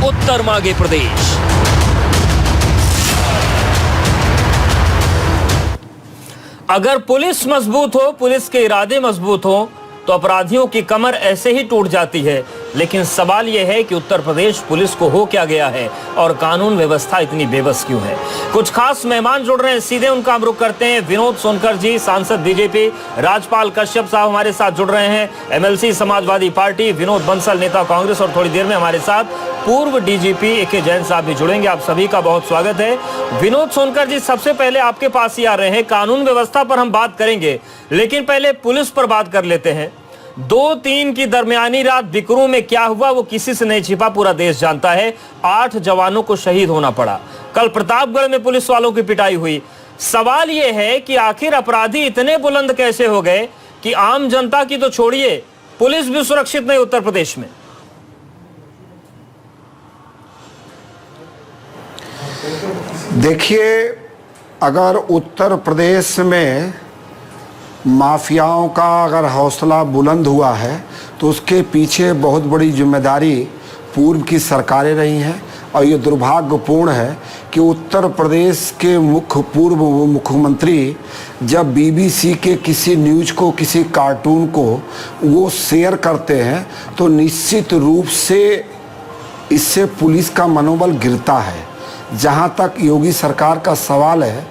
उत्तर मांगे प्रदेश। अगर पुलिस मजबूत हो, पुलिस के इरादे मजबूत हो, तो अपराधियों की कमर ऐसे ही टूट जाती है। लेकिन सवाल यह है कि उत्तर प्रदेश पुलिस को हो क्या गया है और कानून व्यवस्था इतनी बेबस क्यों है। कुछ खास मेहमान जुड़ रहे हैं, सीधे उनका हम रुख करते हैं। विनोद सोनकर जी, सांसद बीजेपी, राजपाल कश्यप साहब हमारे साथ जुड़ रहे हैं, एमएलसी समाजवादी पार्टी, विनोद बंसल नेता कांग्रेस, और थोड़ी देर में हमारे साथ पूर्व डीजीपी ए.के. जैन साहब भी जुड़ेंगे। आप सभी का बहुत स्वागत है। विनोद सोनकर जी, सबसे पहले आपके पास ही आ रहे हैं। कानून व्यवस्था पर हम बात करेंगे, लेकिन पहले पुलिस पर बात कर लेते हैं। 2-3 की दरमियानी रात बिकरू में क्या हुआ वो किसी से नहीं छिपा, पूरा देश जानता है। 8 जवानों को शहीद होना पड़ा। कल प्रतापगढ़ में पुलिस वालों की पिटाई हुई। सवाल यह है कि आखिर अपराधी इतने बुलंद कैसे हो गए कि आम जनता की तो छोड़िए, पुलिस भी सुरक्षित नहीं उत्तर प्रदेश में। देखिए, अगर उत्तर प्रदेश में माफियाओं का अगर हौसला बुलंद हुआ है तो उसके पीछे बहुत बड़ी जिम्मेदारी पूर्व की सरकारें रही हैं। और ये दुर्भाग्यपूर्ण है कि उत्तर प्रदेश के पूर्व मुख्यमंत्री जब बीबीसी के किसी न्यूज़ को, किसी कार्टून को वो शेयर करते हैं तो निश्चित रूप से इससे पुलिस का मनोबल गिरता है। जहाँ तक योगी सरकार का सवाल है,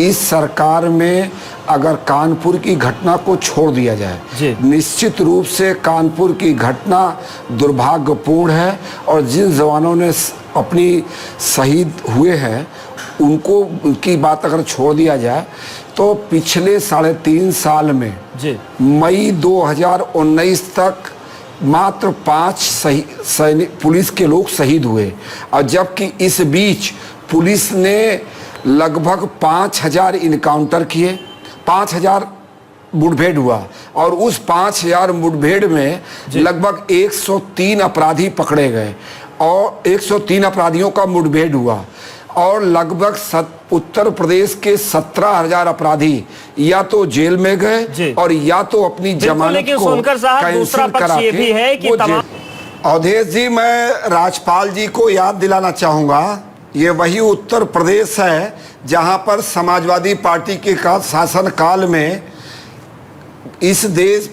इस सरकार में अगर कानपुर की घटना को छोड़ दिया जाए, निश्चित रूप से कानपुर की घटना दुर्भाग्यपूर्ण है। और जिन जवानों ने अपनी शहीद हुए हैं उनको, उनकी बात अगर छोड़ दिया जाए तो पिछले 3.5 साल में मई 2019 तक मात्र 5 पुलिस के लोग शहीद हुए। और जबकि इस बीच पुलिस ने लगभग 5000 इनकाउंटर किए, 5000 मुठभेड़ हुआ, और उस 5000 मुठभेड़ में लगभग 103 अपराधी पकड़े गए और 103 अपराधियों का मुठभेड़ हुआ। और लगभग उत्तर प्रदेश के 17,000 अपराधी या तो जेल में गए और या तो अपनी जमानत को कैंसिल करा के। अवधेश जी, मैं राजपाल जी को याद दिलाना चाहूँगा, ये वही उत्तर प्रदेश है जहाँ पर समाजवादी पार्टी के शासन काल में इस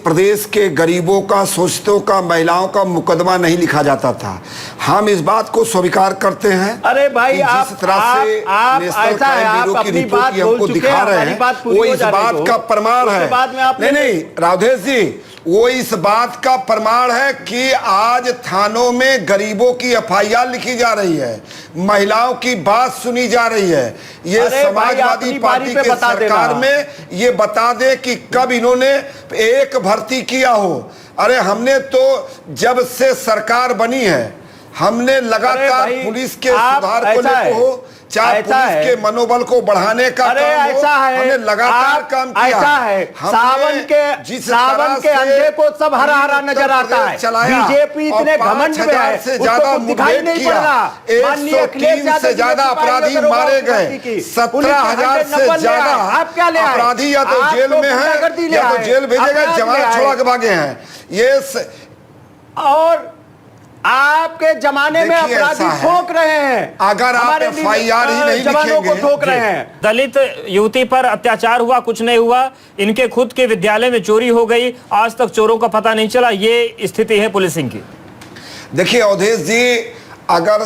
प्रदेश के गरीबों का, शोषितों का, महिलाओं का मुकदमा नहीं लिखा जाता था। हम इस बात को स्वीकार करते हैं। अरे भाई, जिस तरह से नेशनल क्राइम ब्यूरो की रिपोर्ट हमको दिखा रहे हैं वो इस बात का प्रमाण है। नहीं राधेश जी, वो इस बात का प्रमाण है कि आज थानों में गरीबों की एफआईआर लिखी जा रही है, महिलाओं की बात सुनी जा रही है। ये समाजवादी पार्टी के सरकार में ये बता दे कि कब इन्होंने एक भर्ती किया हो। अरे हमने तो जब से सरकार बनी है हमने लगातार पुलिस के सुधार को लेकर हो, चाहे पुलिस के मनोबल को बढ़ाने का काम हो, हमने लगातार काम किया। ऐसा है, सावन के अंधे को सब हरा हरा नजर आता है। बीजेपी इतने घमंड में है, उसको दिखाई नहीं पड़ रहा। 103 से ज्यादा अपराधी मारे गए, 17,000 से ज्यादा अपराधी या तो जेल में है या तो जेल भेजे गए, जमानत छोड़ा के भागे हैं। ये और आपके जमाने में अपराधी ठोक रहे हैं। अगर आप एफआईआर ही नहीं जवानों को ठोक रहे हैं। दलित युवती पर अत्याचार हुआ, कुछ नहीं हुआ, इनके खुद के विद्यालय में चोरी हो गई, आज तक चोरों का पता नहीं चला। ये स्थिति है पुलिसिंग की। देखिए अवधेश जी, अगर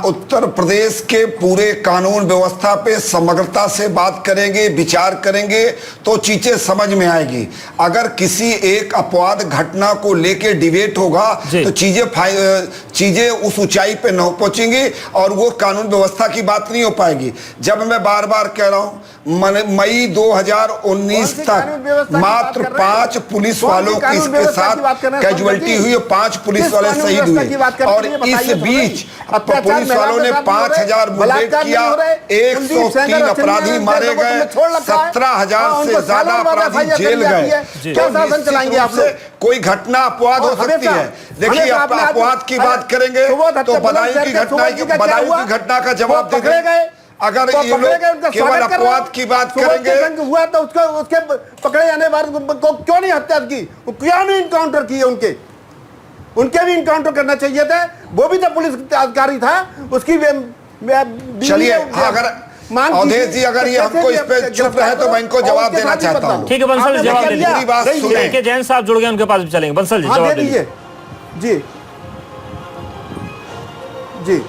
उत्तर प्रदेश के पूरे कानून व्यवस्था पे समग्रता से बात करेंगे, विचार करेंगे तो चीजें समझ में आएगी। अगर किसी एक अपवाद घटना को लेके डिबेट होगा तो चीजें उस ऊंचाई पे नहीं पहुंचेंगी और वो कानून व्यवस्था की बात नहीं हो पाएगी। जब मैं बार बार कह रहा हूं, मई 2019 तक मात्र 5 पुलिस वालों की इसके साथ कैजुअलिटी हुई, 5 पुलिस वाले शहीद हुए। और इस बीच पुलिस वालों ने 5000 मुठभेड़ किया, 103 अपराधी मारे गए, 17,000 से ज्यादा अपराधी जेल गए। क्या शासन चलाएंगे आप लोग? कोई घटना अपवाद हो सकती है। देखिए, अपवाद की बात करेंगे तो बदायूं की घटना का जवाब देंगे। अगर तो ये लोग केवल अपवाद की बात करेंगे, हुआ तो उसके पकड़े जाने वाले को क्यों नहीं हत्या की, क्यों नहीं इनकाउंटर किए उनके? उनके भी इनकाउंटर करना चाहिए थे, वो भी तो पुलिस अधिकारी था, उसकी चलिए अगर अवधेश जी अगर ये हमको इस पे चुप रहे तो मैं इनको जवाब देना चाहता हूँ। ठीक है बंसल जी, जवाब पूरी बात सुने। के जैन साहब जुड़ गए, उनके पास भी चलेंगे। बंसल जी जवाब दीजिए। जी जी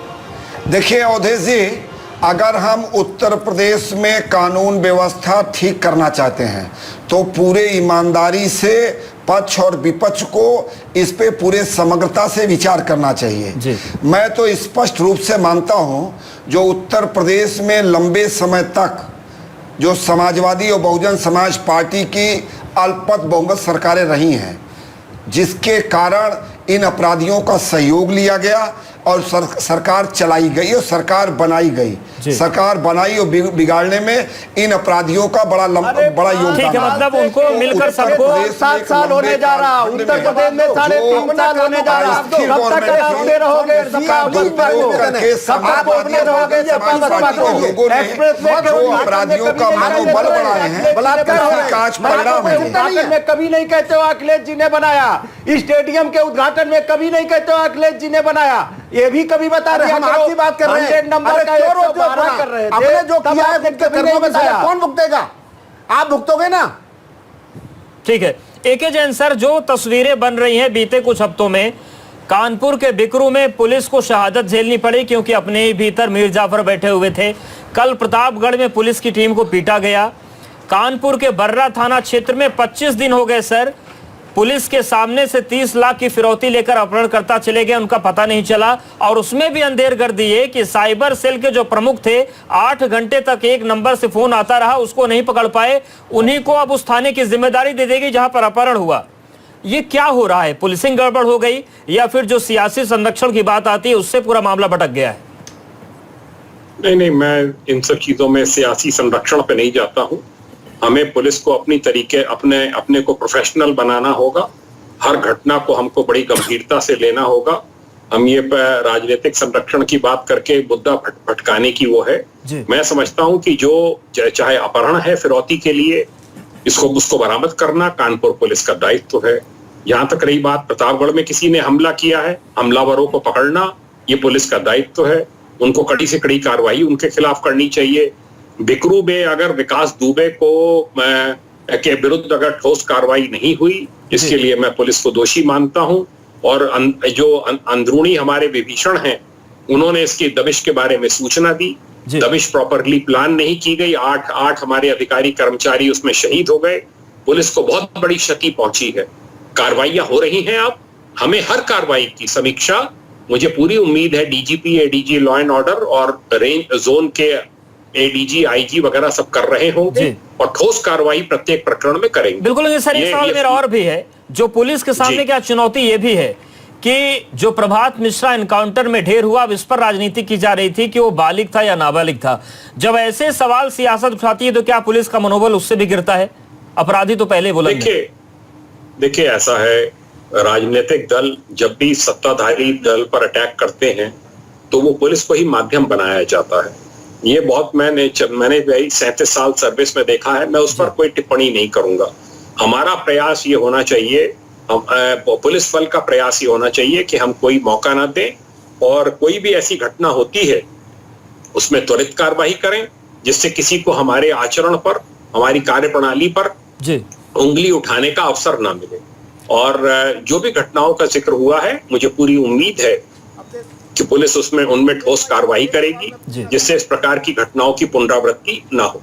देखिए अवधेश जी, अगर हम उत्तर प्रदेश में कानून व्यवस्था ठीक करना चाहते हैं तो पूरे ईमानदारी से पक्ष और विपक्ष को इस पे पूरे समग्रता से विचार करना चाहिए। मैं तो स्पष्ट रूप से मानता हूं, जो उत्तर प्रदेश में लंबे समय तक जो समाजवादी और बहुजन समाज पार्टी की अल्पमत बहुमत सरकारें रही हैं, जिसके कारण इन अपराधियों का सहयोग लिया गया और सरकार चलाई गई और सरकार बनाई गई। सरकार बनाई और बिगाड़ने में इन अपराधियों का बड़ा योगदान। ठीक है, मतलब उनको मिलकर सबको 7 साल होने जा रहा, उत्तर प्रदेश में 3.5 साल होने जा रहा। कब तक अपने रहोगे, अपराधियों का मनोबल बढ़ाए हैं, में कभी नहीं कहते हो अखिलेश जी ने बनाया, स्टेडियम के उद्घाटन में कभी नहीं कहते हो अखिलेश जी ने बनाया, ये भी कभी बता रहे। हम आपकी बात कर रहे हैं, नंबर का 112 कर रहे थे, आपने जो किया है उनके कर्मों में साया कौन भुगतेगा? आप भुगतोगे ना। ठीक है, एके जैन सर, जो तस्वीरें बन रही हैं बीते कुछ हफ्तों में, कानपुर के बिकरू में पुलिस को शहादत झेलनी पड़ी क्योंकि अपने ही भीतर मीर जाफर बैठे हुए थे। कल प्रतापगढ़ में पुलिस की टीम को पीटा गया। कानपुर के बर्रा थाना क्षेत्र में 25 दिन हो गए सर, पुलिस के सामने से 30 लाख की फिरौती लेकर अपहरणकर्ता चले गए, उनका पता नहीं चला। और उसमें भी अंधेर कर दिए कि साइबर सेल के जो प्रमुख थे, 8 घंटे तक एक नंबर से फोन आता रहा, उसको नहीं पकड़ पाए, उन्हीं को अब उस थाने की जिम्मेदारी दे देगी जहां पर अपहरण हुआ। ये क्या हो रहा है? पुलिसिंग गड़बड़ हो गई या फिर जो सियासी संरक्षण की बात आती है उससे पूरा मामला भटक गया है? नहीं, मैं इन सब चीजों में सियासी संरक्षण पे नहीं जाता हूं। हमें पुलिस को अपनी तरीके अपने को प्रोफेशनल बनाना होगा। हर घटना को हमको बड़ी गंभीरता से लेना होगा। हम ये राजनीतिक संरक्षण की बात करके मुद्दा भटकाने की वो है। मैं समझता हूं कि जो चाहे अपहरण है फिरौती के लिए, उसको बरामद करना कानपुर पुलिस का दायित्व है। यहाँ तक रही बात प्रतापगढ़ में किसी ने हमला किया है, हमलावरों को पकड़ना ये पुलिस का दायित्व है। उनको कड़ी से कड़ी कार्रवाई उनके खिलाफ करनी चाहिए। बिकरू में अगर विकास दुबे के विरुद्ध अगर ठोस कार्रवाई नहीं हुई, इसके लिए मैं पुलिस को दोषी मानता हूं। और जो अंदरूनी हमारे विभीषण हैं, उन्होंने इसकी दबिश के बारे में सूचना दी, दबिश प्रॉपरली प्लान नहीं की गई। 8 हमारे अधिकारी कर्मचारी उसमें शहीद हो गए। पुलिस को बहुत बड़ी क्षति पहुंची है। कार्रवाइयां हो रही हैं। अब हमें हर कार्रवाई की समीक्षा, मुझे पूरी उम्मीद है DGP, ADG law and order और रेंज जोन के एडीजी, आईजी वगैरह सब कर रहे होंगे और ठोस कार्रवाई प्रत्येक प्रकरण में करेंगे। बिल्कुल सर, ये सवाल मेरा और भी है, जो पुलिस के सामने क्या चुनौती ये भी है कि जो प्रभात मिश्रा एनकाउंटर में ढेर हुआ, अब इस पर राजनीति की जा रही थी कि वो बालिग था या नाबालिग था। जब ऐसे सवाल सियासत उठाती है तो क्या पुलिस का मनोबल उससे भी गिरता है? अपराधी तो पहले बुलंद है। देखिए ऐसा है, राजनीतिक दल जब भी सत्ताधारी दल पर अटैक करते हैं तो वो पुलिस को ही माध्यम बनाया जाता है। ये बहुत मैंने 37 साल सर्विस में देखा है। मैं उस पर कोई टिप्पणी नहीं करूंगा। हमारा प्रयास ये होना चाहिए, पुलिस बल का प्रयास ये होना चाहिए कि हम कोई मौका ना दें और कोई भी ऐसी घटना होती है उसमें त्वरित कार्रवाई करें, जिससे किसी को हमारे आचरण पर, हमारी कार्यप्रणाली पर उंगली उठाने का अवसर ना मिले। और जो भी घटनाओं का जिक्र हुआ है, मुझे पूरी उम्मीद है कि पुलिस उनमें ठोस कार्रवाई करेगी, जिससे इस प्रकार की घटनाओं की पुनरावृत्ति ना हो।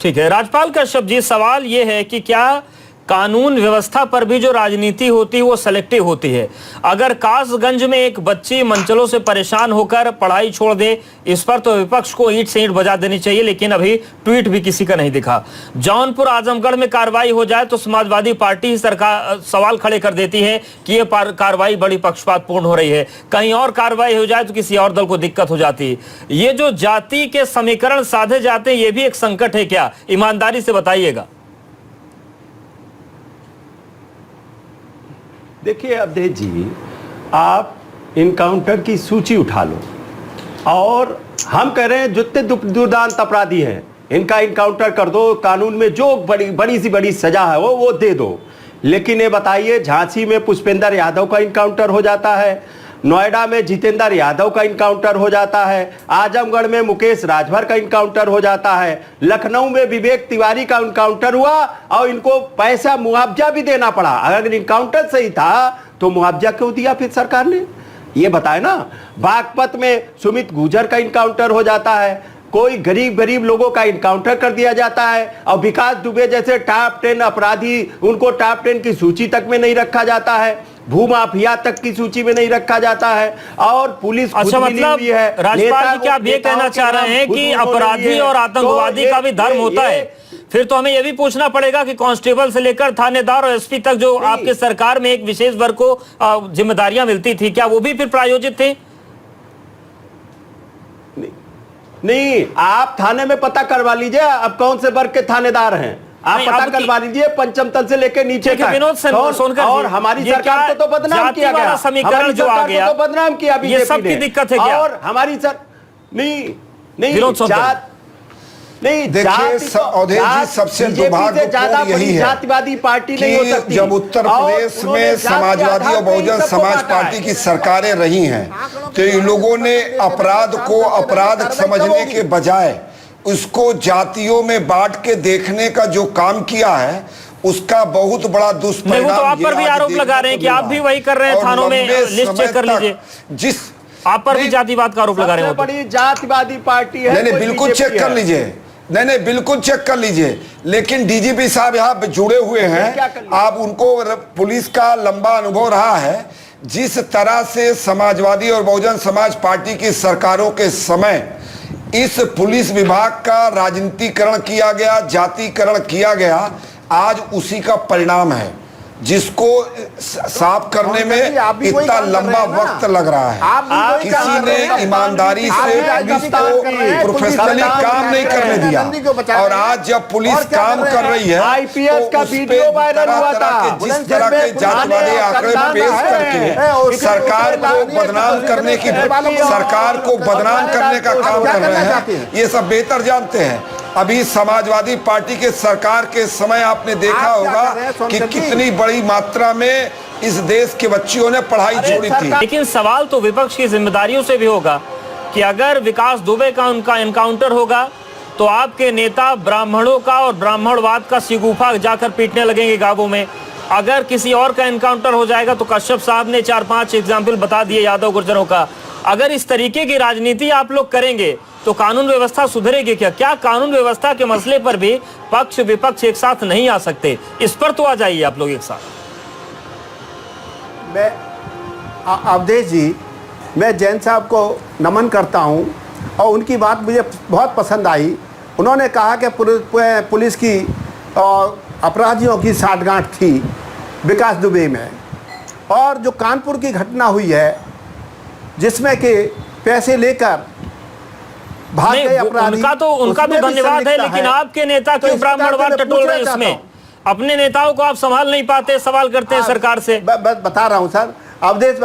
ठीक है, राज्यपाल कश्यप जी, सवाल ये है कि क्या कानून व्यवस्था पर भी जो राजनीति होती है वो सेलेक्टिव होती है? अगर कासगंज में एक बच्ची मंचलों से परेशान होकर पढ़ाई छोड़ दे, इस पर तो विपक्ष को ईंट से ईंट बजा देनी चाहिए, लेकिन अभी ट्वीट भी किसी का नहीं दिखा। जौनपुर आजमगढ़ में कार्रवाई हो जाए तो समाजवादी पार्टी सरकार सवाल खड़े कर देती है कि ये कार्रवाई बड़ी पक्षपातपूर्ण हो रही है। कहीं और कार्रवाई हो जाए तो किसी और दल को दिक्कत हो जाती है। ये जो जाति के समीकरण साधे जाते हैं, ये भी एक संकट है क्या? ईमानदारी से बताइएगा। देखिए अवधेश जी, आप इनकाउंटर की सूची उठा लो और हम कह रहे हैं जितने दुर्दांत अपराधी हैं इनका इनकाउंटर कर दो, कानून में जो बड़ी सी बड़ी सजा है वो दे दो। लेकिन ये बताइए, झांसी में पुष्पेंद्र यादव का इनकाउंटर हो जाता है, नोएडा में जितेंद्र यादव का इनकाउंटर हो जाता है, आजमगढ़ में मुकेश राजभर का इनकाउंटर हो जाता है, लखनऊ में विवेक तिवारी का इनकाउंटर हुआ और इनको पैसा मुआवजा भी देना पड़ा। अगर इनकाउंटर सही था तो मुआवजा क्यों दिया फिर सरकार ने, ये बताए ना। बागपत में सुमित गुर्जर का इनकाउंटर हो जाता है, कोई गरीब लोगों का इनकाउंटर कर दिया जाता है, और विकास दुबे जैसे टॉप 10 अपराधी, उनको टॉप 10 की सूची तक में नहीं रखा जाता है, भूमाफिया तक की सूची में नहीं रखा जाता है, और पुलिस अच्छा, मतलब राजपाल जी क्या आप ये कहना चाह रहे हैं कि अपराधी और आतंकवादी का भी धर्म होता है? फिर तो हमें यह भी पूछना पड़ेगा कि कांस्टेबल से लेकर थानेदार और एसपी तक जो आपके सरकार में एक विशेष वर्ग को जिम्मेदारियां मिलती थी, क्या वो भी फिर प्रायोजित थे? नहीं, आप थाने में पता करवा लीजिए अब कौन से वर्ग के थानेदार हैं, आप पता करवा लीजिए पंचम तल से लेकर नीचे तक। विनोद सोनकर और हमारी सरकार को तो बदनाम किया गया, समीकरण जो आ गया, तो बदनाम किया बीजेपी ने। ये सब की दिक्कत है क्या? और हमारी नहीं विनोद सोनकर नहीं, देखिए अवधेश जी, सबसे दुर्भाग्यपूर्ण यही है जातिवादी पार्टी नहीं हो सकती। जब उत्तर प्रदेश में समाजवादी और बहुजन समाज पार्टी की सरकारें रही हैं तो इन लोगों ने अपराध को अपराध समझने के बजाय उसको जातियों में बांट के देखने का जो काम किया है उसका बहुत बड़ा दुष्परिणाम। तो आप पर भी आरोप लगा रहे हैं कि आप भी वही कर रहे हैं, थानों में लिस्ट चेक कर लीजिए, जिस आप पर भी जातिवाद का आरोप लगा रहे हैं। बड़ी जातिवादी पार्टी है। नहीं, बिल्कुल चेक कर लीजिए, नहीं बिल्कुल चेक कर लीजिए, लेकिन डीजीपी साहब यहाँ जुड़े हुए हैं, आप उनको पुलिस का लंबा अनुभव रहा है। जिस तरह से समाजवादी और बहुजन समाज पार्टी की सरकारों के समय इस पुलिस विभाग का राजनीतिकरण किया गया, जातिकरण किया गया, आज उसी का परिणाम है, जिसको साफ करने में इतना लंबा वक्त लग रहा है। किसी ने ईमानदारी से पुलिस को प्रोफेशनली काम नहीं करने दिया, और आज जब पुलिस काम कर रही है आईपीएस का वीडियो वायरल हुआ था, जिस तरह के जातिवादी आंकड़े पेश करके सरकार को बदनाम करने की, सरकार को बदनाम करने का काम कर रहे हैं, ये सब बेहतर जानते हैं। अभी समाजवादी पार्टी के सरकार के समय आपने देखा होगा कि कितनी बड़ी मात्रा में इस देश के बच्चियों ने पढ़ाई छोड़ी थी। लेकिन सवाल तो विपक्ष की जिम्मेदारियों से भी होगा कि अगर विकास दुबे का उनका एनकाउंटर होगा तो आपके नेता ब्राह्मणों का और ब्राह्मणवाद का सिगुफा जाकर पीटने लगेंगे गांवों में। अगर किसी और का एनकाउंटर हो जाएगा तो कश्यप साहब ने 4-5 एग्जाम्पल बता दिए यादव गुर्जरों का। अगर इस तरीके की राजनीति आप लोग करेंगे तो कानून व्यवस्था सुधरेगी क्या? क्या कानून व्यवस्था के मसले पर भी पक्ष विपक्ष एक साथ नहीं आ सकते? इस पर तो आ जाइए आप लोग एक साथ। मैं अवधेश जी, मैं जैन साहब को नमन करता हूं और उनकी बात मुझे बहुत पसंद आई। उन्होंने कहा कि पुलिस की अपराधियों की साठगांठ थी विकास दुबे में, और जो कानपुर की घटना हुई है जिसमें कि पैसे लेकर भाग गए अपराधी, उनका तो धन्यवाद है, लेकिन आपके नेता क्यों ब्राह्मणवाद टटोल रहे हैं उसमें? अपने नेताओं को आप संभाल नहीं पाते, सवाल करते हैं सरकार से। बता रहा हूं सर, अवधेश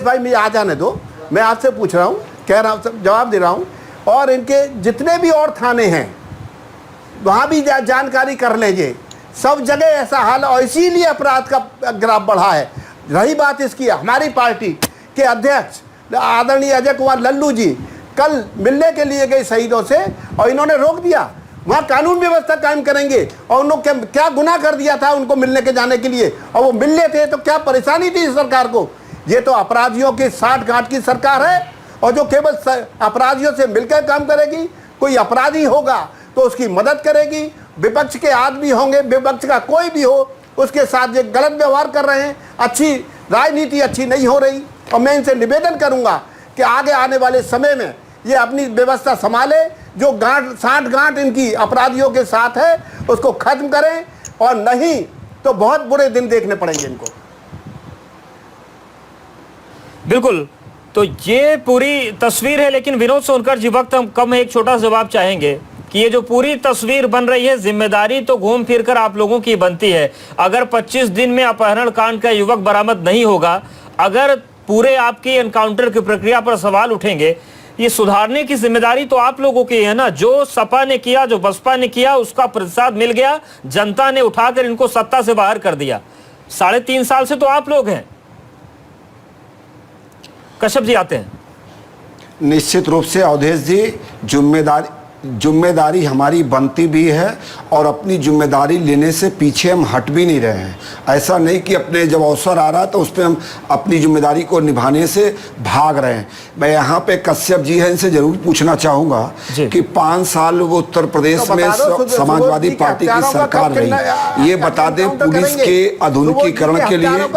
भाई मुझे आ जाने दो, मैं आपसे पूछ रहा हूं, कह रहा हूं, जवाब दे रहा हूं। और इनके जितने भी और थाने हैं वहां भी जानकारी कर लीजिए, सब जगह ऐसा हाल, और इसीलिए अपराध का ग्राफ बढ़ा है। रही बात इसकी, हमारी पार्टी के अध्यक्ष आदरणीय अजय कुमार लल्लू जी कल मिलने के लिए गए शहीदों से, और इन्होंने रोक दिया। वहाँ कानून व्यवस्था कायम करेंगे, और उन लोग क्या गुनाह कर दिया था उनको मिलने के जाने के लिए, और वो मिलने थे तो क्या परेशानी थी सरकार को? ये तो अपराधियों की साठगांठ की सरकार है, और जो केवल अपराधियों से मिलकर काम करेगी। कोई अपराधी होगा तो उसकी मदद करेगी, विपक्ष के आदमी होंगे, विपक्ष का कोई भी हो उसके साथ ये गलत व्यवहार कर रहे हैं, अच्छी राजनीति अच्छी नहीं हो रही। और मैं इनसे निवेदन करूंगा कि आगे आने वाले समय में ये अपनी व्यवस्था संभाले, जो साठगांठ इनकी अपराधियों के साथ है उसको खत्म करें, और नहीं तो बहुत बुरे दिन देखने पड़ेंगे इनको। बिल्कुल, तो ये पूरी तस्वीर है। लेकिन विनोद सोनकर जी, वक्त हम कम है, एक छोटा जवाब चाहेंगे कि ये जो पूरी तस्वीर बन रही है, जिम्मेदारी तो घूम फिर कर आप लोगों की बनती है। अगर 25 दिन में अपहरण कांड का युवक बरामद नहीं होगा, अगर पूरे आपकी एनकाउंटर की प्रक्रिया पर सवाल उठेंगे, ये सुधारने की जिम्मेदारी तो आप लोगों की है ना। जो सपा ने किया, जो बसपा ने किया, उसका प्रतिसाद मिल गया, जनता ने उठाकर इनको सत्ता से बाहर कर दिया। 3.5 साल से तो आप लोग हैं। कश्यप जी आते हैं। निश्चित रूप से अवधेश जी, जिम्मेदारी हमारी बनती भी है और अपनी जिम्मेदारी लेने से पीछे हम हट भी नहीं रहे हैं। ऐसा नहीं कि अपने जब अवसर आ रहा तो उस पर हम अपनी जिम्मेदारी को निभाने से भाग रहे हैं। मैं यहाँ पे कश्यप जी हैं, इनसे जरूर पूछना चाहूँगा कि 5 साल वो उत्तर प्रदेश में समाजवादी पार्टी की सरकार रही, ये बता दें पुलिस के आधुनिकीकरण के लिए,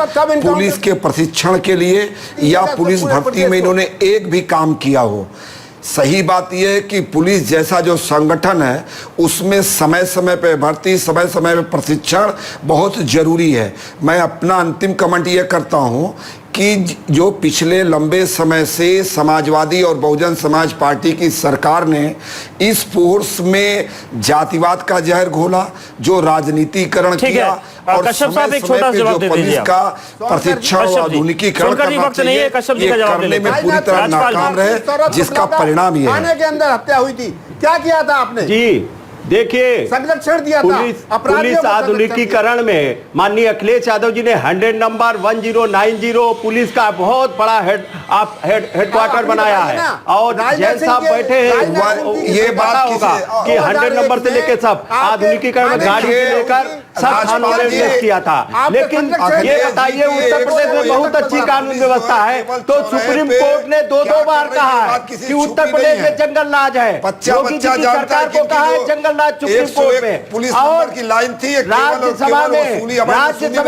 पुलिस के प्रशिक्षण के लिए या पुलिस भर्ती में इन्होंने एक भी काम किया हो? सही बात यह है कि पुलिस जैसा जो संगठन है उसमें समय समय पे भर्ती, समय समय पे प्रशिक्षण बहुत जरूरी है। मैं अपना अंतिम कमेंट ये करता हूँ कि जो पिछले लंबे समय से समाजवादी और बहुजन समाज पार्टी की सरकार ने इस फोर्स में जातिवाद का जहर घोला, जो राजनीतिकरण किया और कश्यप साहब एक छोटा जवाब दे दीजिए। का प्रशिक्षण और आधुनिकीकरण करना चाहिए, ये करने में पूरी तरह नाकाम रहे, जिसका परिणाम ये है। थाने के अंदर हत्या हुई थी, क्या किया था आपने? जी देखिए, संरक्षण दिया था। पुलिस आधुनिकीकरण में माननीय अखिलेश यादव जी ने 100 नंबर 1090 पुलिस का बहुत बड़ा हेडक्वार्टर बनाया है। और जैन साहब बैठे हैं, ये बात होगा कि 100 नंबर से लेकर सब आधुनिकीकरण में गाड़ी से लेकर सब थानों में इन्वेस्ट किया था। लेकिन ये बताइए, उत्तर प्रदेश में बहुत अच्छी कानून व्यवस्था है, तो सुप्रीम कोर्ट ने 2 बार कहा है कि उत्तर प्रदेश में जंगल राज है। योगी जी की सरकार को कहा है जंगल सुप्रीम कोर्ट में, पुलिस और की लाइन थी, राज्यसभा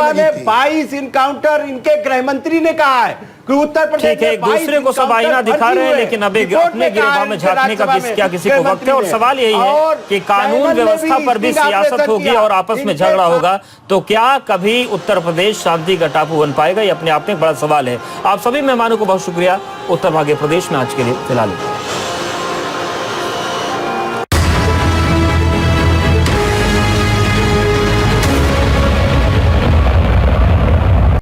में 22 इनकाउंटर इनके गृह मंत्री ने कहा है कि उत्तर प्रदेश ठीक है, एक दूसरे को सब आईना दिखा रहे हैं, लेकिन अब अपने गिरबान में झांकने का क्या किसी को वक्त है? और सवाल यही है कि कानून व्यवस्था पर भी सियासत होगी और आपस में झगड़ा होगा, तो क्या कभी उत्तर प्रदेश शांति का टापू बन पाएगा? ये अपने आप में एक बड़ा सवाल है। आप सभी मेहमानों को बहुत शुक्रिया। उत्तर भाग्य प्रदेश में आज के लिए फिलहाल।